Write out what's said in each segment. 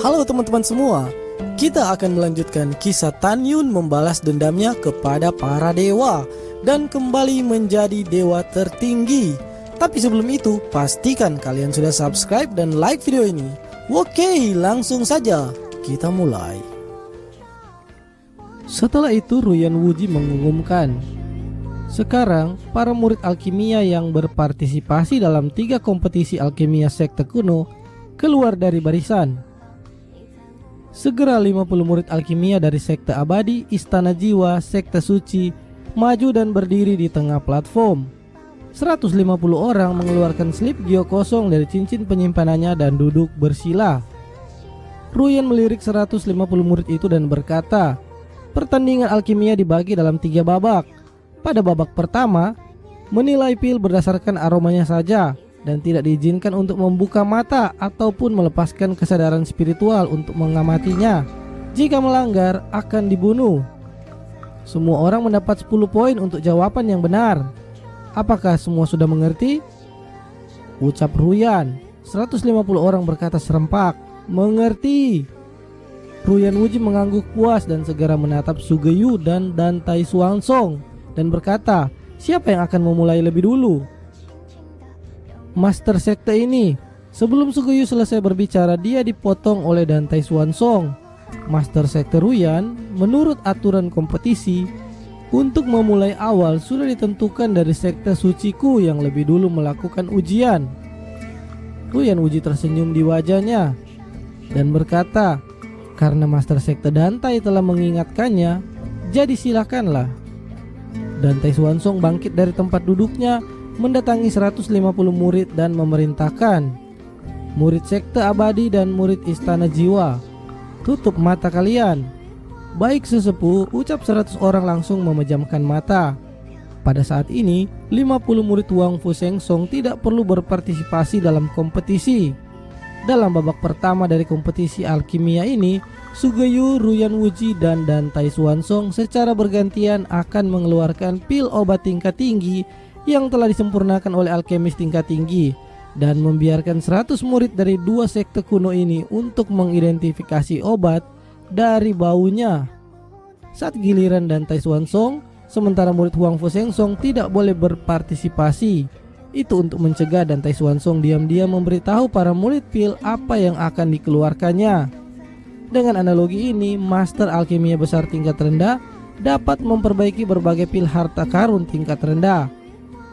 Halo teman-teman semua, kita akan melanjutkan kisah Tan Yun membalas dendamnya kepada para dewa dan kembali menjadi dewa tertinggi. Tapi sebelum itu, pastikan kalian sudah subscribe dan like video ini. Oke, langsung saja kita mulai. Setelah itu Ruyan Wuji mengumumkan, sekarang para murid alkimia yang berpartisipasi dalam 3 kompetisi alkimia sekte kuno keluar dari barisan. Segera 50 murid alkimia dari sekte abadi, istana jiwa, sekte suci maju dan berdiri di tengah platform. 150 orang mengeluarkan slip gio kosong dari cincin penyimpanannya dan duduk bersila. Ruyan melirik 150 murid itu dan berkata, pertandingan alkimia dibagi dalam 3 babak. Pada babak pertama, menilai pil berdasarkan aromanya saja dan tidak diizinkan untuk membuka mata ataupun melepaskan kesadaran spiritual untuk mengamatinya. Jika melanggar, akan dibunuh. Semua orang mendapat 10 poin untuk jawaban yang benar. Apakah semua sudah mengerti? Ucap Ruyan. 150 orang berkata serempak, mengerti. Ruyan Wuji mengangguk puas dan segera menatap Sugeyu dan Tai Xuansong dan berkata, siapa yang akan memulai lebih dulu? Master sekte ini. Sebelum Sugeyu selesai berbicara, dia dipotong oleh Tai Xuansong. Master sekte Ruyan, menurut aturan kompetisi, untuk memulai awal sudah ditentukan dari sekte suciku yang lebih dulu melakukan ujian. Ruyan Wuji tersenyum di wajahnya dan berkata, karena Master sekte Tai telah mengingatkannya, jadi silakanlah. Tai Xuansong bangkit dari tempat duduknya, mendatangi 150 murid dan memerintahkan, murid sekte abadi dan murid istana jiwa, tutup mata kalian. Baik sesepuh, ucap 100 orang langsung memejamkan mata. Pada saat ini 50 murid Wang Fu Seng Song tidak perlu berpartisipasi dalam kompetisi. Dalam babak pertama dari kompetisi alkimia ini, Sugeyu, Ruyan Wuji dan Tai Xuansong secara bergantian akan mengeluarkan pil obat tingkat tinggi yang telah disempurnakan oleh alkemis tingkat tinggi dan membiarkan 100 murid dari 2 sekte kuno ini untuk mengidentifikasi obat dari baunya. Saat giliran Tai Xuansong, sementara murid Wang Fu Seng Song tidak boleh berpartisipasi. Itu untuk mencegah Tai Xuansong diam-diam memberitahu para murid pil apa yang akan dikeluarkannya. Dengan analogi ini, Master Alkimia besar tingkat rendah dapat memperbaiki berbagai pil harta karun tingkat rendah.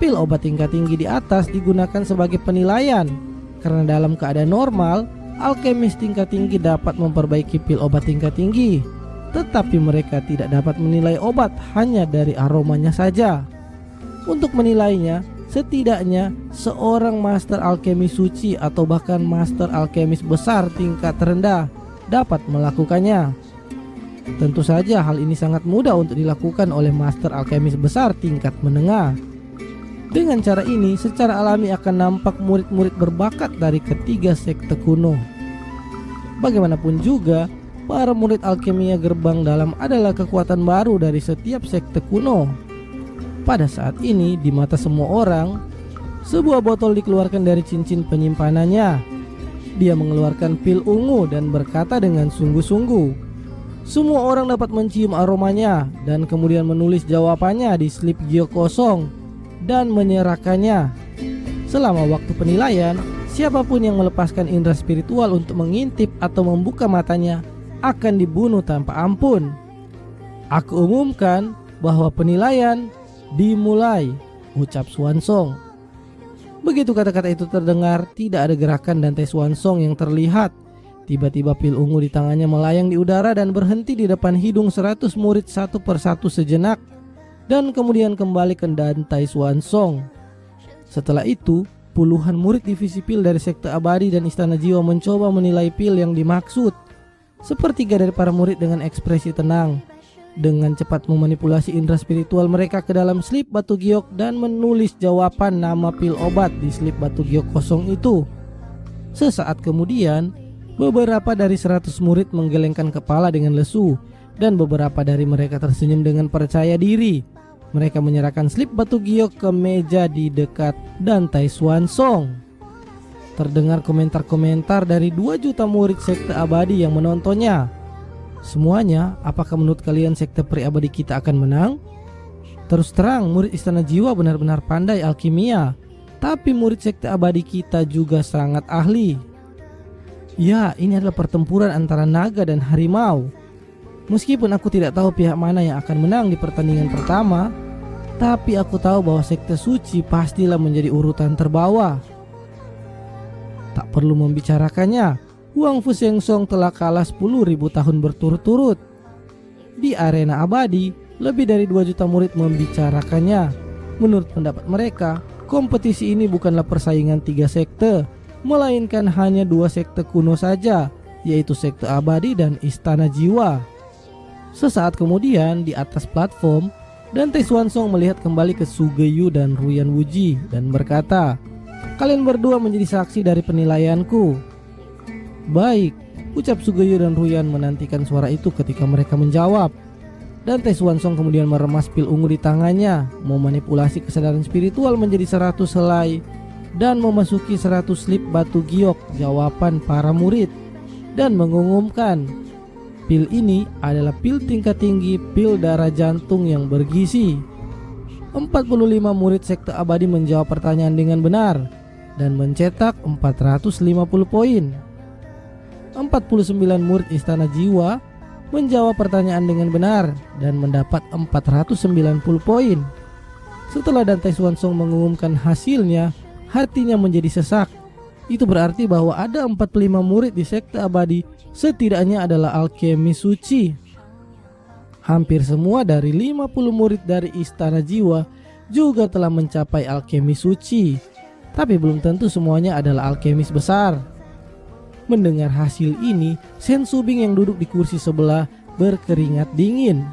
Pil obat tingkat tinggi di atas digunakan sebagai penilaian, karena dalam keadaan normal, alkemis tingkat tinggi dapat memperbaiki pil obat tingkat tinggi, tetapi mereka tidak dapat menilai obat hanya dari aromanya saja. Untuk menilainya, setidaknya seorang master alkemis suci atau bahkan master alkemis besar tingkat rendah dapat melakukannya. Tentu saja hal ini sangat mudah untuk dilakukan oleh master alkemis besar tingkat menengah. Dengan cara ini, secara alami akan nampak murid-murid berbakat dari ketiga sekte kuno. Bagaimanapun juga, para murid alkimia gerbang dalam adalah kekuatan baru dari setiap sekte kuno. Pada saat ini, di mata semua orang, sebuah botol dikeluarkan dari cincin penyimpanannya. Dia mengeluarkan pil ungu dan berkata dengan sungguh-sungguh. Semua orang dapat mencium aromanya dan kemudian menulis jawabannya di slip gio kosong dan menyerahkannya. Selama waktu penilaian, siapapun yang melepaskan indera spiritual untuk mengintip atau membuka matanya akan dibunuh tanpa ampun. Aku umumkan bahwa penilaian dimulai, ucap Xuansong. Begitu kata-kata itu terdengar, tidak ada gerakan Tai Xuansong yang terlihat. Tiba-tiba pil ungu di tangannya melayang di udara dan berhenti di depan hidung 100 murid satu persatu sejenak, dan kemudian kembali ke Tai Xuansong. Setelah itu, puluhan murid divisi pil dari sekte abadi dan istana jiwa mencoba menilai pil yang dimaksud. Sepertiga dari para murid dengan ekspresi tenang, dengan cepat memanipulasi indera spiritual mereka ke dalam slip batu giok dan menulis jawaban nama pil obat di slip batu giok kosong itu. Sesaat kemudian, beberapa dari 100 murid menggelengkan kepala dengan lesu dan beberapa dari mereka tersenyum dengan percaya diri. Mereka menyerahkan slip batu giok ke meja di dekat Tai Xuansong. terdengar komentar-komentar dari 2 juta murid sekte abadi yang menontonnya. Semuanya, apakah menurut kalian sekte peri abadi kita akan menang? Terus terang, murid Istana Jiwa benar-benar pandai alkimia, tapi murid sekte abadi kita juga sangat ahli. Ya, ini adalah pertempuran antara naga dan harimau. Meskipun aku tidak tahu pihak mana yang akan menang di pertandingan pertama, tapi aku tahu bahwa sekte suci pastilah menjadi urutan terbawah. Tak perlu membicarakannya, Huang Fu Shengsong telah kalah 10.000 tahun berturut-turut. Di arena abadi, lebih dari 2 juta murid membicarakannya. Menurut pendapat mereka, kompetisi ini bukanlah persaingan 3 sekte, melainkan hanya 2 sekte kuno saja, yaitu sekte abadi dan Istana Jiwa. Sesaat kemudian di atas platform, Dante Swansong melihat kembali ke Sugeyu dan Ruyan Wuji dan berkata, "Kalian berdua menjadi saksi dari penilaianku." "Baik," ucap Sugeyu dan Ruyan menantikan suara itu ketika mereka menjawab. Dante Swansong kemudian meremas pil ungu di tangannya, memanipulasi kesadaran spiritual menjadi 100 helai dan memasuki 100 slip batu giok jawaban para murid dan mengumumkan, pil ini adalah pil tingkat tinggi, pil darah jantung yang bergizi. 45 murid sekte abadi menjawab pertanyaan dengan benar dan mencetak 450 poin. 49 murid Istana Jiwa menjawab pertanyaan dengan benar dan mendapat 490 poin. Setelah Dante Swansong mengumumkan hasilnya, hatinya menjadi sesak. Itu berarti bahwa ada 45 murid di sekte abadi setidaknya adalah alkemis suci. Hampir semua dari 50 murid dari Istana Jiwa juga telah mencapai alkemis suci, tapi belum tentu semuanya adalah alkemis besar. Mendengar hasil ini, Shen Subing yang duduk di kursi sebelah berkeringat dingin.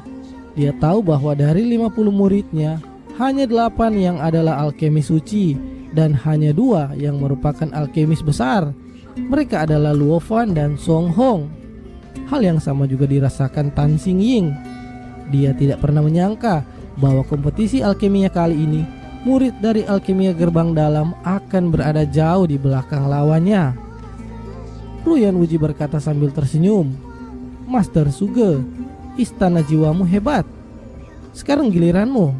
Dia tahu bahwa dari 50 muridnya, hanya 8 yang adalah alkemis suci dan hanya 2 yang merupakan alkemis besar. Mereka adalah Luo Fan dan Song Hong. Hal yang sama juga dirasakan Tan Xingying. Dia tidak pernah menyangka bahwa kompetisi alkimia kali ini, murid dari alkimia gerbang dalam akan berada jauh di belakang lawannya. Ruyan Wuji berkata sambil tersenyum, "Master Suge, Istana Jiwamu hebat. Sekarang giliranmu."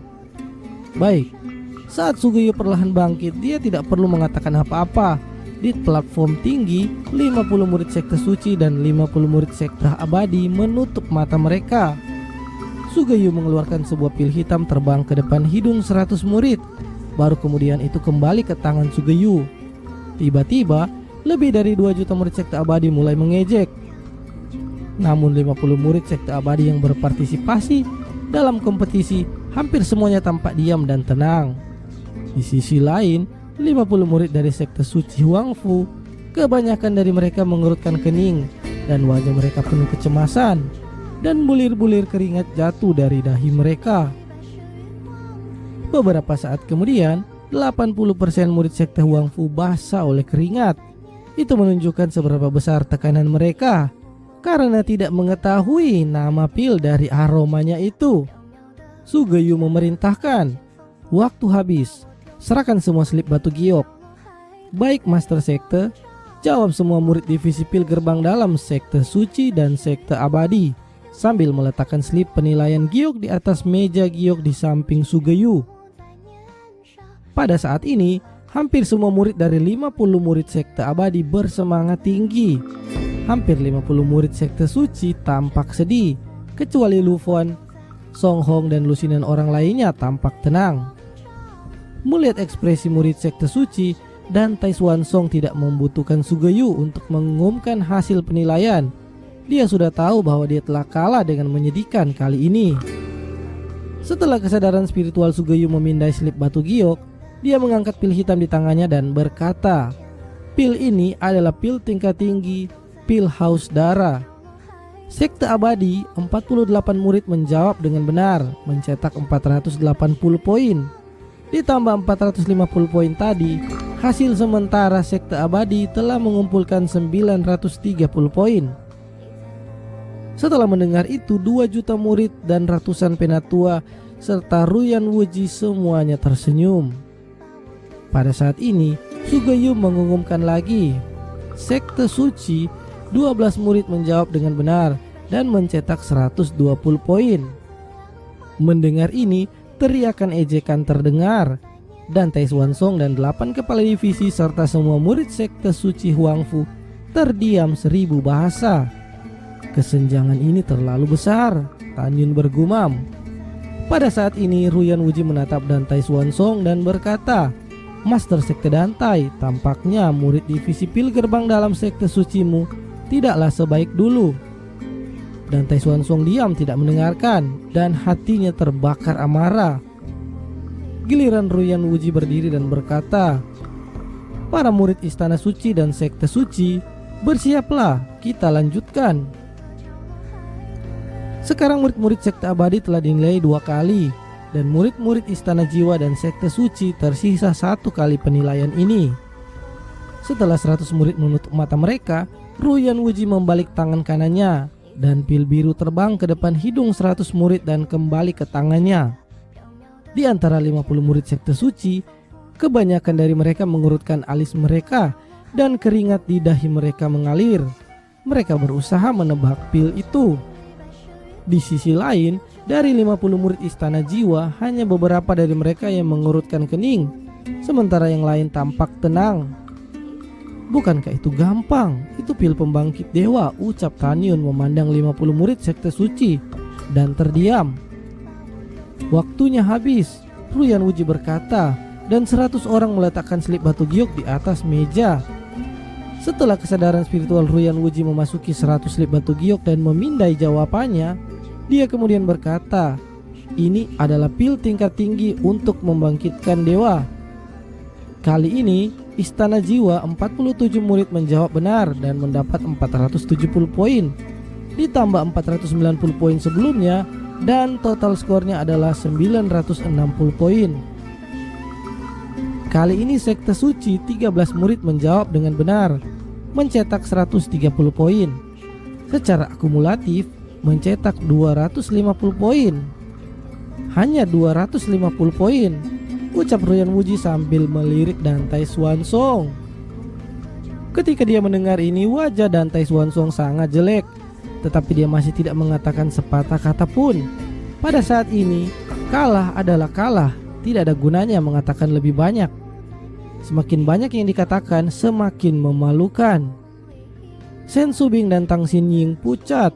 Baik. Saat Sugeyu perlahan bangkit, dia tidak perlu mengatakan apa-apa. Di platform tinggi, 50 murid sekte suci dan 50 murid sekte abadi menutup mata mereka. Sugeyu mengeluarkan sebuah pil hitam terbang ke depan hidung 100 murid. Baru kemudian itu kembali ke tangan Sugeyu. Tiba-tiba, lebih dari 2 juta murid sekte abadi mulai mengejek. Namun 50 murid sekte abadi yang berpartisipasi dalam kompetisi hampir semuanya tampak diam dan tenang. Di sisi lain, 50 murid dari sekte suci Huang Fu, kebanyakan dari mereka mengerutkan kening dan wajah mereka penuh kecemasan dan bulir-bulir keringat jatuh dari dahi mereka. Beberapa saat kemudian, 80% murid sekte Huang Fu basah oleh keringat. Itu menunjukkan seberapa besar tekanan mereka karena tidak mengetahui nama pil dari aromanya itu. Sugeyu memerintahkan, "Waktu habis, serahkan semua slip batu giok." "Baik, Master Sekte," jawab semua murid divisi pil gerbang dalam sekte suci dan sekte abadi sambil meletakkan slip penilaian giok di atas meja giok di samping Sugeyu. Pada saat ini, hampir semua murid dari 50 murid sekte abadi bersemangat tinggi. Hampir 50 murid sekte suci tampak sedih, kecuali Lu Fan, Song Hong dan lusinan orang lainnya tampak tenang. Melihat ekspresi murid sekte suci, Dante Swansong tidak membutuhkan Sugeyu untuk mengumumkan hasil penilaian. Dia sudah tahu bahwa dia telah kalah dengan menyedihkan kali ini. Setelah kesadaran spiritual Sugeyu memindai slip batu giok, dia mengangkat pil hitam di tangannya dan berkata, "Pil ini adalah pil tingkat tinggi, pil haus darah." Sekte abadi, 48 murid menjawab dengan benar, mencetak 480 poin. Ditambah 450 poin tadi, hasil sementara sekte abadi telah mengumpulkan 930 poin. Setelah mendengar itu, 2 juta murid dan ratusan penatua serta Ruyan Wuji semuanya tersenyum. Pada saat ini, Sugeyum mengumumkan lagi. Sekte suci, 12 murid menjawab dengan benar dan mencetak 120 poin. Mendengar ini, teriakan ejekan terdengar. Dan Tai Xuanzong dan 8 kepala divisi serta semua murid sekte suci Huangfu terdiam 1000 bahasa. Kesenjangan ini terlalu besar, Tan Yun bergumam. Pada saat ini Ruyan Wuji menatap Dan Tai Xuanzong dan berkata, "Master Sekte Dantai, tampaknya murid divisi pil gerbang dalam sekte sucimu tidaklah sebaik dulu." Dan Tai Xuanzong diam tidak mendengarkan dan hatinya terbakar amarah. Giliran Ruyan Wuji berdiri dan berkata, "Para murid istana suci dan sekte suci, bersiaplah, kita lanjutkan." Sekarang murid-murid sekte abadi telah dinilai 2 kali, dan murid-murid istana jiwa dan sekte suci tersisa 1 kali penilaian ini. Setelah 100 murid menutup mata mereka, Ruyan Wuji membalik tangan kanannya, dan pil biru terbang ke depan hidung 100 murid dan kembali ke tangannya. Di antara 50 murid sekte suci, kebanyakan dari mereka mengurutkan alis mereka dan keringat di dahi mereka mengalir. Mereka berusaha menebak pil itu. Di sisi lain, dari 50 murid istana jiwa, hanya beberapa dari mereka yang mengurutkan kening, sementara yang lain tampak tenang. "Bukankah itu gampang? Itu pil pembangkit dewa," ucap Tan Yun memandang 50 murid sekte suci dan terdiam. "Waktunya habis," Ruyan Wuji berkata, dan 100 orang meletakkan selip batu giok di atas meja. Setelah kesadaran spiritual Ruyan Wuji memasuki 100 selip batu giok dan memindai jawabannya, dia kemudian berkata, "Ini adalah pil tingkat tinggi untuk membangkitkan dewa." Kali ini, istana jiwa 47 murid menjawab benar dan mendapat 470 poin, ditambah 490 poin sebelumnya, dan total skornya adalah 960 poin. Kali ini sekte suci 13 murid menjawab dengan benar, mencetak 130 poin. Secara akumulatif mencetak 250 poin. Hanya 250 poin, ucap Ruyan Wuji sambil melirik Dan Tai Xuanzong. Ketika dia mendengar ini, wajah Dan Tai Xuanzong sangat jelek, tetapi dia masih tidak mengatakan sepatah kata pun. Pada saat ini, kalah adalah kalah, tidak ada gunanya mengatakan lebih banyak. Semakin banyak yang dikatakan, semakin memalukan. Shen Subing dan Tang Xinying pucat.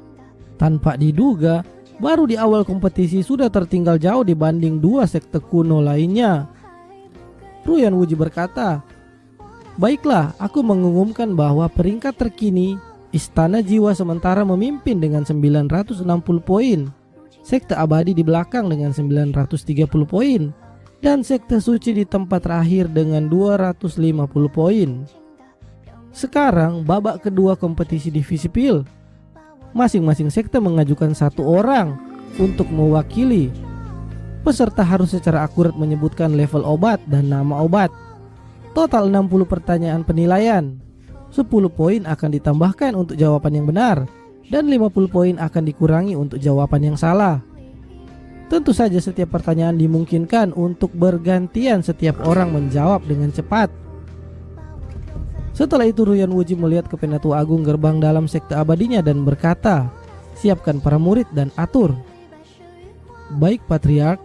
Tanpa diduga, baru di awal kompetisi sudah tertinggal jauh dibanding 2 sekte kuno lainnya. Ruyan Wuji berkata, "Baiklah, aku mengumumkan bahwa peringkat terkini Istana Jiwa sementara memimpin dengan 960 poin, Sekte Abadi di belakang dengan 930 poin, dan Sekte Suci di tempat terakhir dengan 250 poin." Sekarang babak kedua kompetisi divisi pil. Masing-masing sekte mengajukan 1 orang untuk mewakili. Peserta harus secara akurat menyebutkan level obat dan nama obat. Total 60 pertanyaan penilaian. 10 poin akan ditambahkan untuk jawaban yang benar, dan 50 poin akan dikurangi untuk jawaban yang salah. Tentu saja setiap pertanyaan dimungkinkan untuk bergantian setiap orang menjawab dengan cepat. Setelah itu Ruyan Wuji melihat ke Penatua Agung gerbang dalam sekte abadinya dan berkata, "Siapkan para murid dan atur." "Baik, Patriark."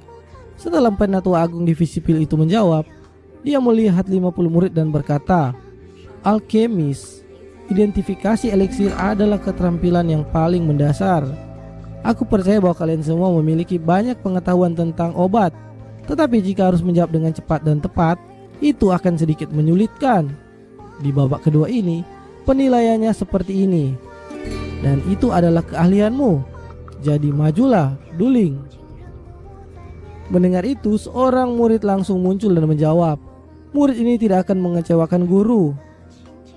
Setelah Penatua Agung divisi pil itu menjawab, dia melihat 50 murid dan berkata, "Alkemis, identifikasi eliksir adalah keterampilan yang paling mendasar. Aku percaya bahwa kalian semua memiliki banyak pengetahuan tentang obat, tetapi jika harus menjawab dengan cepat dan tepat, itu akan sedikit menyulitkan. Di babak kedua ini, penilaiannya seperti ini, dan itu adalah keahlianmu. Jadi majulah, Duling." Mendengar itu, seorang murid langsung muncul dan menjawab, "Murid ini tidak akan mengecewakan guru."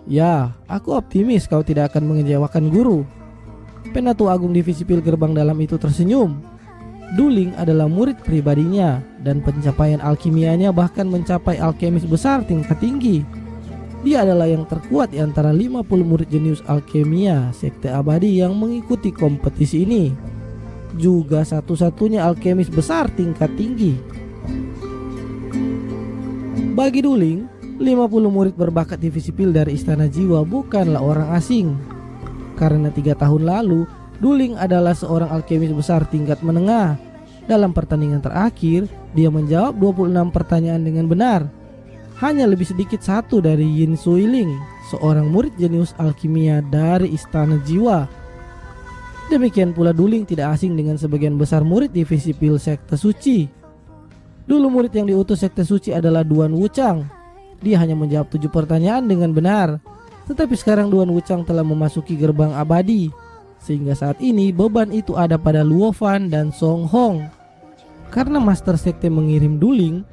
"Ya, aku optimis kau tidak akan mengecewakan guru." Penatua Agung divisi pil gerbang dalam itu tersenyum. Duling adalah murid pribadinya, dan pencapaian alkimianya bahkan mencapai alkemis besar tingkat tinggi. Dia adalah yang terkuat di antara 50 murid jenius alkemia sekte abadi yang mengikuti kompetisi ini. Juga satu-satunya alkemis besar tingkat tinggi. Bagi Duling, 50 murid berbakat divisi pil dari Istana Jiwa bukanlah orang asing. Karena 3 tahun lalu, Duling adalah seorang alkemis besar tingkat menengah. Dalam pertandingan terakhir, dia menjawab 26 pertanyaan dengan benar. Hanya lebih sedikit satu dari Yin Suiling, seorang murid jenius alkimia dari Istana Jiwa. Demikian pula Duling tidak asing dengan sebagian besar murid divisi pil Sekte Suci. Dulu murid yang diutus Sekte Suci adalah Duan Wuchang. Dia hanya menjawab 7 pertanyaan dengan benar. Tetapi sekarang Duan Wuchang telah memasuki gerbang abadi, sehingga saat ini beban itu ada pada Luo Fan dan Song Hong. Karena Master Sekte mengirim Duling,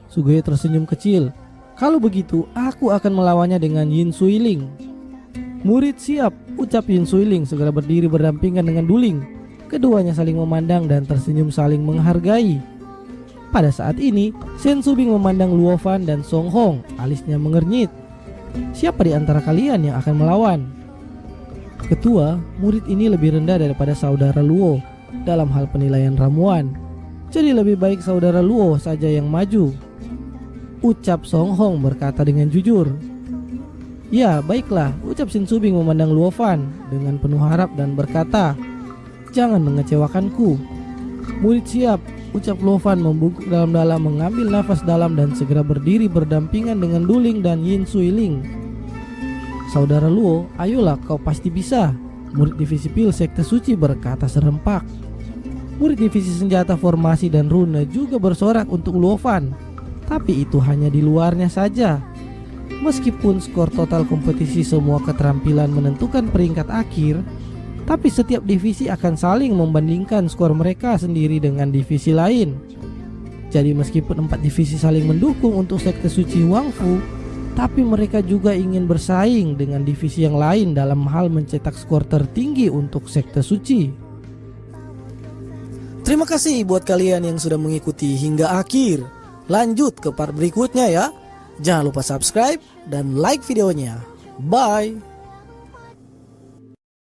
Sugeo tersenyum kecil. Kalau begitu, aku akan melawannya dengan Yin Suiling. Murid siap, ucap Yin Suiling segera berdiri berdampingan dengan Duling. Keduanya saling memandang dan tersenyum saling menghargai. Pada saat ini, Shen Subing memandang Luo Fan dan Song Hong, alisnya mengernyit. Siapa di antara kalian yang akan melawan? Ketua, murid ini lebih rendah daripada saudara Luo dalam hal penilaian ramuan. Jadi lebih baik saudara Luo saja yang maju, ucap Song Hong berkata dengan jujur. Ya, baiklah, ucap Shin Subing memandang Luo Fan dengan penuh harap dan berkata, jangan mengecewakanku. Murid siap, ucap Luo Fan membungkuk dalam-dalam, mengambil nafas dalam dan segera berdiri berdampingan dengan Duling dan Yin Suiling. Saudara Luo, ayolah, kau pasti bisa, murid divisi pil Sekte Suci berkata serempak. Murid divisi senjata, formasi dan rune juga bersorak untuk Luo Fan. Tapi itu hanya di luarnya saja. Meskipun skor total kompetisi semua keterampilan menentukan peringkat akhir, tapi setiap divisi akan saling membandingkan skor mereka sendiri dengan divisi lain. Jadi meskipun 4 divisi saling mendukung untuk Sekte Suci Wangfu, tapi mereka juga ingin bersaing dengan divisi yang lain dalam hal mencetak skor tertinggi untuk Sekte Suci. Terima kasih buat kalian yang sudah mengikuti hingga akhir. Lanjut ke part berikutnya ya. Jangan lupa subscribe dan like videonya. Bye.